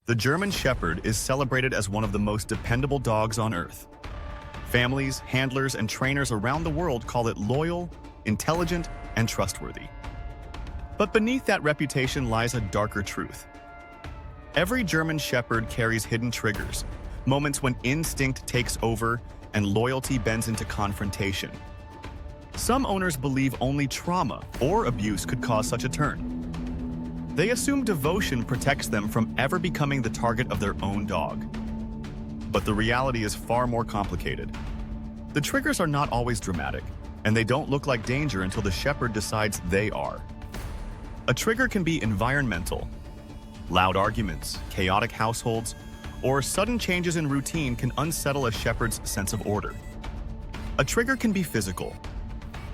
The German Shepherd is celebrated as one of the most dependable dogs on earth. Families, handlers, and trainers around the world call it loyal, intelligent, and trustworthy. But beneath that reputation lies a darker truth. Every German Shepherd carries hidden triggers, moments when instinct takes over and loyalty bends into confrontation. Some owners believe only trauma or abuse could cause such a turn. They assume devotion protects them from ever becoming the target of their own dog. But the reality is far more complicated. The triggers are not always dramatic, and they don't look like danger until the shepherd decides they are. A trigger can be environmental. Loud arguments, chaotic households, or sudden changes in routine can unsettle a shepherd's sense of order. A trigger can be physical.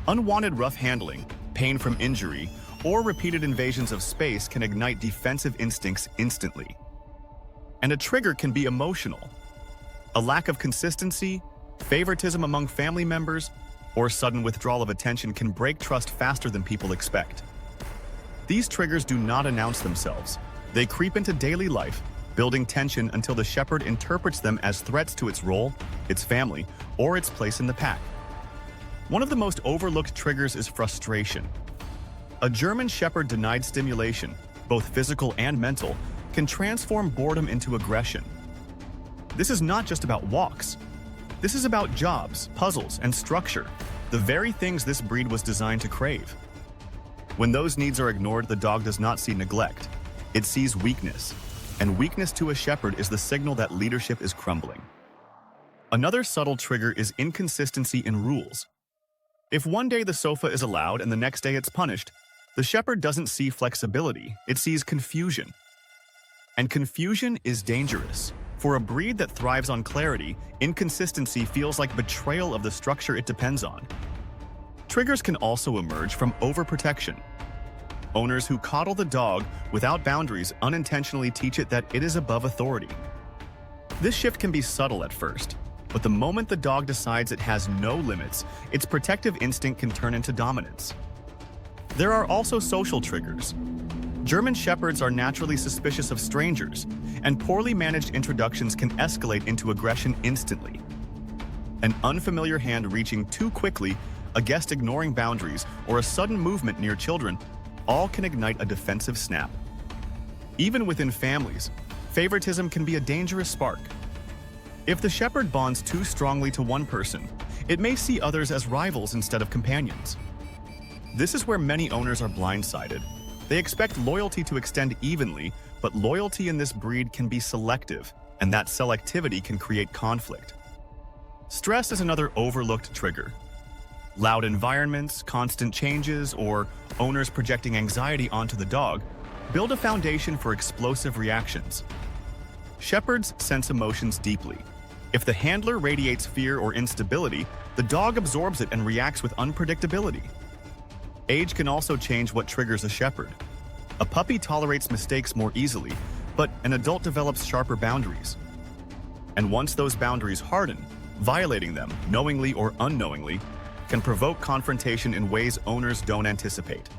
Unwanted rough handling, pain from injury, or repeated invasions of space can ignite defensive instincts instantly. And a trigger can be emotional. A lack of consistency, favoritism among family members, or sudden withdrawal of attention can break trust faster than people expect. These triggers do not announce themselves. They creep into daily life, building tension until the shepherd interprets them as threats to its role, its family, or its place in the pack. One of the most overlooked triggers is frustration. A German Shepherd denied stimulation, both physical and mental, can transform boredom into aggression. This is not just about walks. This is about jobs, puzzles, and structure, the very things this breed was designed to crave. When those needs are ignored, the dog does not see neglect. It sees weakness, and weakness to a shepherd is the signal that leadership is crumbling. Another subtle trigger is inconsistency in rules. If one day the sofa is allowed and the next day it's punished, the shepherd doesn't see flexibility, it sees confusion. And confusion is dangerous. For a breed that thrives on clarity, inconsistency feels like betrayal of the structure it depends on. Triggers can also emerge from overprotection. Owners who coddle the dog without boundaries unintentionally teach it that it is above authority. This shift can be subtle at first, but the moment the dog decides it has no limits, its protective instinct can turn into dominance. There are also social triggers. German Shepherds are naturally suspicious of strangers, and poorly managed introductions can escalate into aggression instantly. An unfamiliar hand reaching too quickly, a guest ignoring boundaries, or a sudden movement near children all can ignite a defensive snap. Even within families, favoritism can be a dangerous spark. If the shepherd bonds too strongly to one person, it may see others as rivals instead of companions. This is where many owners are blindsided. They expect loyalty to extend evenly, but loyalty in this breed can be selective, and that selectivity can create conflict. Stress is another overlooked trigger. Loud environments, constant changes, or owners projecting anxiety onto the dog build a foundation for explosive reactions. Shepherds sense emotions deeply. If the handler radiates fear or instability, the dog absorbs it and reacts with unpredictability. Age can also change what triggers a shepherd. A puppy tolerates mistakes more easily, but an adult develops sharper boundaries. And once those boundaries harden, violating them, knowingly or unknowingly, can provoke confrontation in ways owners don't anticipate.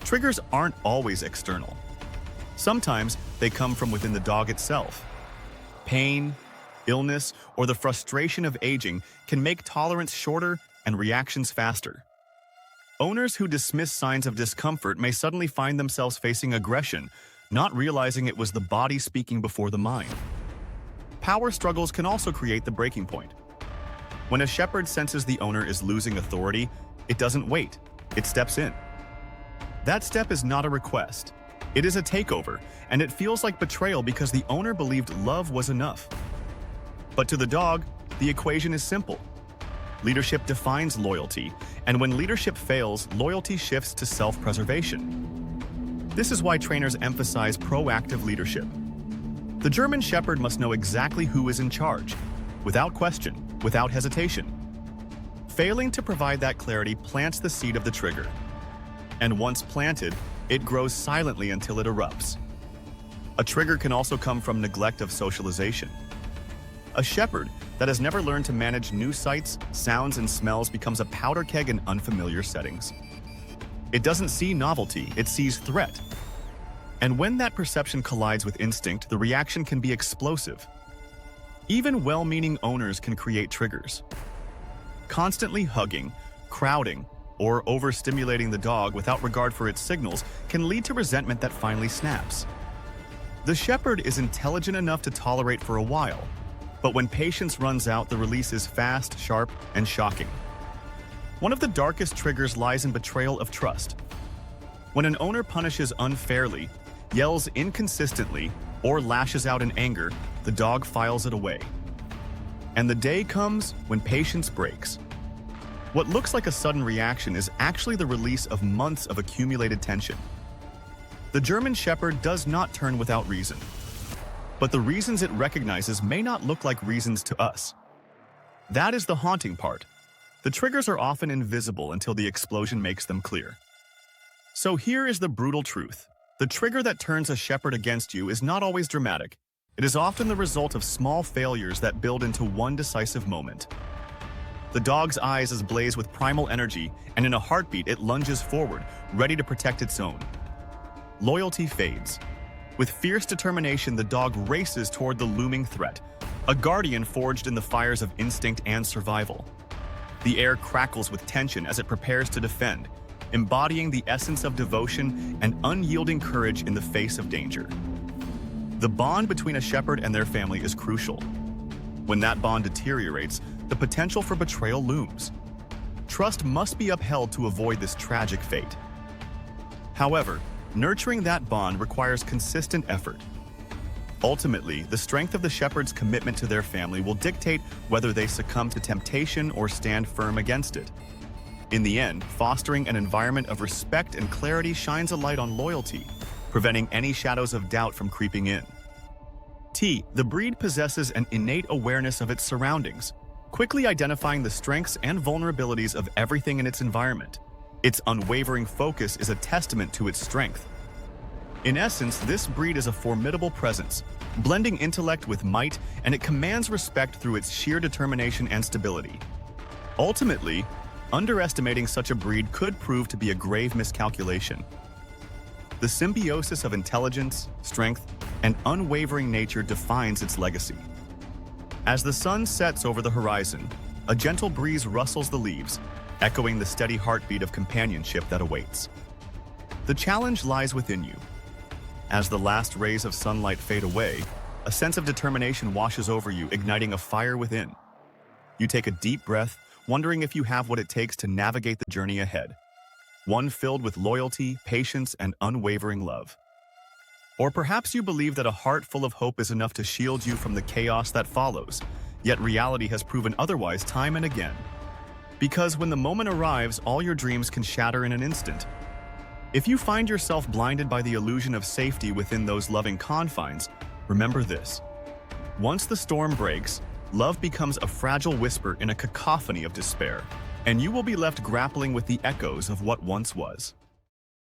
Triggers aren't always external. Sometimes they come from within the dog itself. Pain, illness, or the frustration of aging can make tolerance shorter and reactions faster. Owners who dismiss signs of discomfort may suddenly find themselves facing aggression, not realizing it was the body speaking before the mind. Power struggles can also create the breaking point. When a shepherd senses the owner is losing authority, it doesn't wait, it steps in. That step is not a request. It is a takeover, and it feels like betrayal because the owner believed love was enough. But to the dog, the equation is simple. Leadership defines loyalty, and when leadership fails, loyalty shifts to self-preservation. This is why trainers emphasize proactive leadership. The German Shepherd must know exactly who is in charge, without question, without hesitation. Failing to provide that clarity plants the seed of the trigger. And once planted, it grows silently until it erupts. A trigger can also come from neglect of socialization. A shepherd that has never learned to manage new sights, sounds, and smells becomes a powder keg in unfamiliar settings. It doesn't see novelty, it sees threat. And when that perception collides with instinct, the reaction can be explosive. Even well-meaning owners can create triggers. Constantly hugging, crowding, or overstimulating the dog without regard for its signals can lead to resentment that finally snaps. The shepherd is intelligent enough to tolerate for a while, but when patience runs out, the release is fast, sharp, and shocking. One of the darkest triggers lies in betrayal of trust. When an owner punishes unfairly, yells inconsistently, or lashes out in anger, the dog files it away. And the day comes when patience breaks. What looks like a sudden reaction is actually the release of months of accumulated tension. The German Shepherd does not turn without reason, but the reasons it recognizes may not look like reasons to us. That is the haunting part. The triggers are often invisible until the explosion makes them clear. So here is the brutal truth. The trigger that turns a shepherd against you is not always dramatic. It is often the result of small failures that build into one decisive moment. The dog's eyes blaze with primal energy, and in a heartbeat it lunges forward, ready to protect its own. Loyalty fades. With fierce determination, the dog races toward the looming threat, a guardian forged in the fires of instinct and survival. The air crackles with tension as it prepares to defend, embodying the essence of devotion and unyielding courage in the face of danger. The bond between a shepherd and their family is crucial. When that bond deteriorates, the potential for betrayal looms. Trust must be upheld to avoid this tragic fate. However, nurturing that bond requires consistent effort. Ultimately, the strength of the shepherd's commitment to their family will dictate whether they succumb to temptation or stand firm against it. In the end, fostering an environment of respect and clarity shines a light on loyalty, preventing any shadows of doubt from creeping in. The breed possesses an innate awareness of its surroundings, quickly identifying the strengths and vulnerabilities of everything in its environment. Its unwavering focus is a testament to its strength. In essence, this breed is a formidable presence, blending intellect with might, and it commands respect through its sheer determination and stability. Ultimately, underestimating such a breed could prove to be a grave miscalculation. The symbiosis of intelligence, strength, and unwavering nature defines its legacy. As the sun sets over the horizon, a gentle breeze rustles the leaves, echoing the steady heartbeat of companionship that awaits. The challenge lies within you. As the last rays of sunlight fade away, a sense of determination washes over you, igniting a fire within. You take a deep breath, wondering if you have what it takes to navigate the journey ahead. One filled with loyalty, patience, and unwavering love. Or perhaps you believe that a heart full of hope is enough to shield you from the chaos that follows, yet reality has proven otherwise time and again. Because when the moment arrives, all your dreams can shatter in an instant. If you find yourself blinded by the illusion of safety within those loving confines, remember this. Once the storm breaks, love becomes a fragile whisper in a cacophony of despair, and you will be left grappling with the echoes of what once was.